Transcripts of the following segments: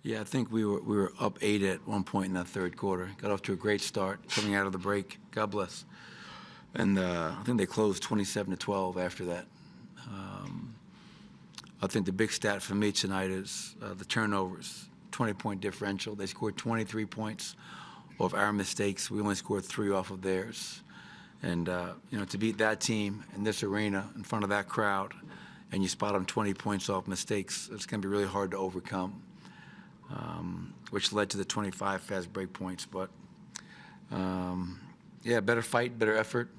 Yeah, I think we were up 8 at one point in that third quarter. Got off to a great start coming out of the break. God bless. And I think they closed 27-12 after that. I think the big stat for me tonight is the turnovers, 20-point differential. They scored 23 points off our mistakes. We only scored 3 off of theirs. And, to beat that team in this arena in front of that crowd and you spot them 20 points off mistakes, it's going to be really hard to overcome, which led to the 25 fast break points. But, yeah, better fight, better effort.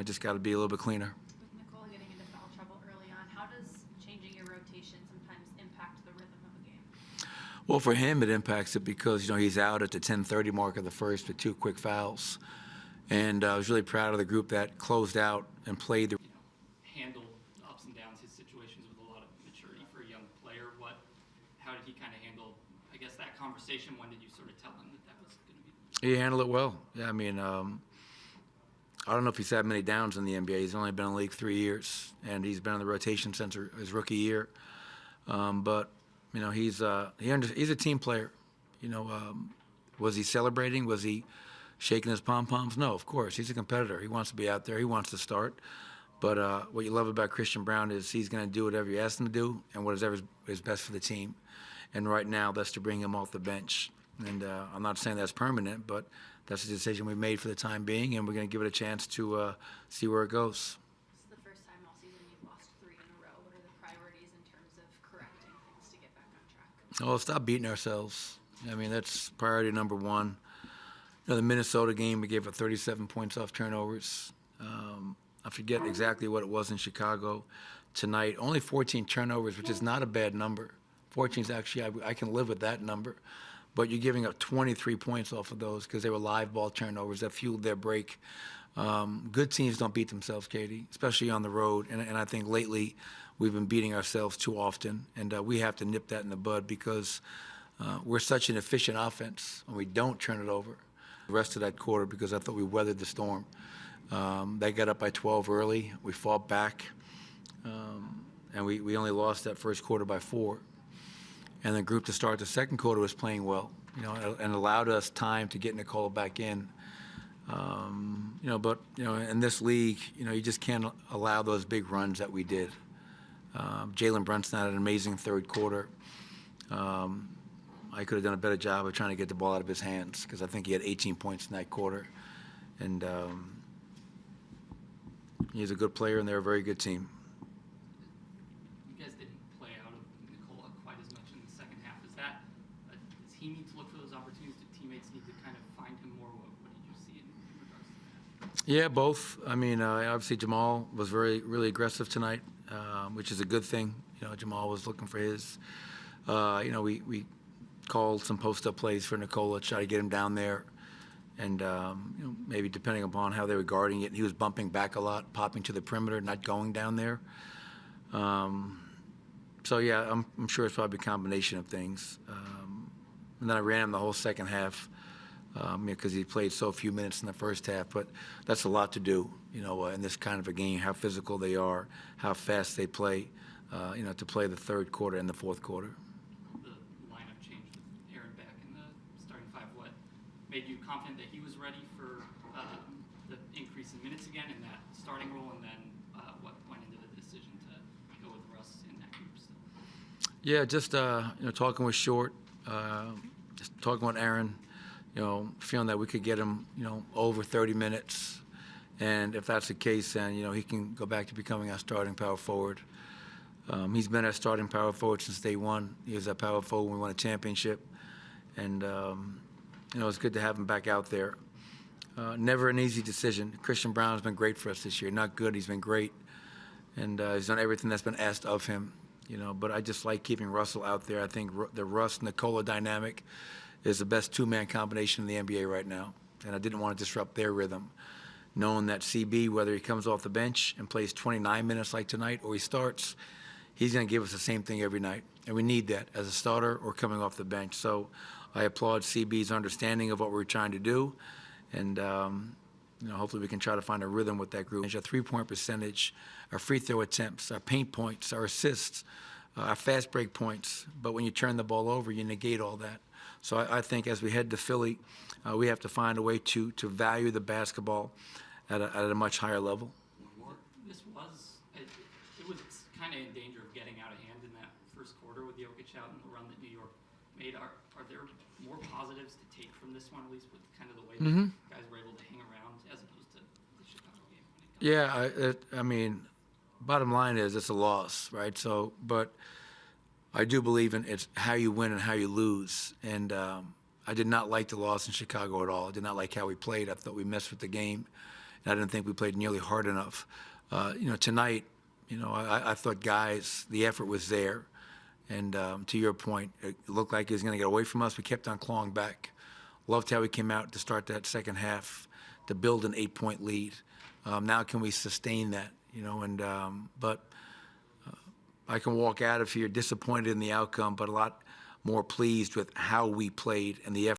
Just got to be a little bit cleaner. With Nicole getting into foul trouble early on, how does changing your rotation sometimes impact the rhythm of a game? Well, for him, it impacts it because, he's out at the 10:30 mark of the first with 2 quick fouls. And I was really proud of the group that closed out and played the handle the ups and downs, his situations with a lot of maturity for a young player. How did he kind of handle, I guess, that conversation? When did you sort of tell him that was going to be? He handled it well. Yeah, I don't know if he's had many downs in the NBA. He's only been in the league 3 years, and he's been in the rotation since his rookie year. But he's a team player. Was he celebrating? Was he shaking his pom-poms? No, of course. He's a competitor. He wants to be out there. He wants to start. But what you love about Christian Braun is he's going to do whatever you ask him to do and whatever is best for the team. And right now, that's to bring him off the bench. And I'm not saying that's permanent, but that's a decision we made for the time being, and we're going to give it a chance to see where it goes. This is the first time all season you've lost 3 in a row. What are the priorities in terms of correcting things to get back on track? Oh, stop beating ourselves. That's priority number one. The Minnesota game, we gave up 37 points off turnovers. I forget exactly what it was in Chicago tonight. Only 14 turnovers, which is not a bad number. 14 is actually, I can live with that number. But you're giving up 23 points off of those because they were live ball turnovers that fueled their break. Good teams don't beat themselves, Katie, especially on the road. And I think lately we've been beating ourselves too often. And we have to nip that in the bud because we're such an efficient offense when we don't turn it over. The rest of that quarter, because I thought we weathered the storm. They got up by 12 early. We fought back. And we only lost that first quarter by 4. And the group to start the second quarter was playing well, and allowed us time to get Nicole back in. But in this league, you just can't allow those big runs that we did. Jalen Brunson had an amazing third quarter. I could have done a better job of trying to get the ball out of his hands because I think he had 18 points in that quarter. And he's a good player, and they're a very good team. You guys didn't play out of Nikola quite as much in the second half. Does he need to look for those opportunities? Do teammates need to kind of find him more? What did you see in regards to that? Yeah, both. Obviously Jamal was really aggressive tonight, which is a good thing. Jamal was looking for his. We called some post-up plays for Nikola, try to get him down there. And, maybe depending upon how they were guarding it, he was bumping back a lot, popping to the perimeter, not going down there. So, yeah, I'm sure it's probably a combination of things. And then I ran him the whole second half because he played so few minutes in the first half. But that's a lot to do, in this kind of a game, how physical they are, how fast they play, to play the third quarter and the fourth quarter. Made you confident that he was ready for the increase in minutes again in that starting role, and then what went into the decision to go with Russ in that group still? Yeah, just talking with Short, just talking with Aaron, feeling that we could get him, over 30 minutes, and if that's the case, then he can go back to becoming our starting power forward. He's been our starting power forward since day one. He was our power forward when we won a championship, and it's good to have him back out there. Never an easy decision. Christian Braun's been great for us this year. Not good, he's been great. And he's done everything that's been asked of him. But I just like keeping Russell out there. I think the Russ-Nikola dynamic is the best two-man combination in the NBA right now. And I didn't want to disrupt their rhythm. Knowing that CB, whether he comes off the bench and plays 29 minutes like tonight or he starts, he's going to give us the same thing every night. And we need that as a starter or coming off the bench. So I applaud CB's understanding of what we're trying to do, and hopefully we can try to find a rhythm with that group. Our three-point percentage, our free throw attempts, our paint points, our assists, our fast break points. But when you turn the ball over, you negate all that. So I think as we head to Philly, we have to find a way to value the basketball at a much higher level. This was, it was kind of in danger of getting out of hand in that first quarter with Jokic out and the run that New York made. Are there more positives to take from this one, at least with kind of the way that guys were able to hang around as opposed to the Chicago game? Yeah, I mean, bottom line is it's a loss, right? So, but I do believe in it's how you win and how you lose. And I did not like the loss in Chicago at all. I did not like how we played. I thought we messed with the game, and I didn't think we played nearly hard enough. Tonight, I thought guys, the effort was there. And to your point, it looked like he was going to get away from us. We kept on clawing back. Loved how we came out to start that second half to build an 8-point lead. Now can we sustain that? But I can walk out of here disappointed in the outcome, but a lot more pleased with how we played and the effort.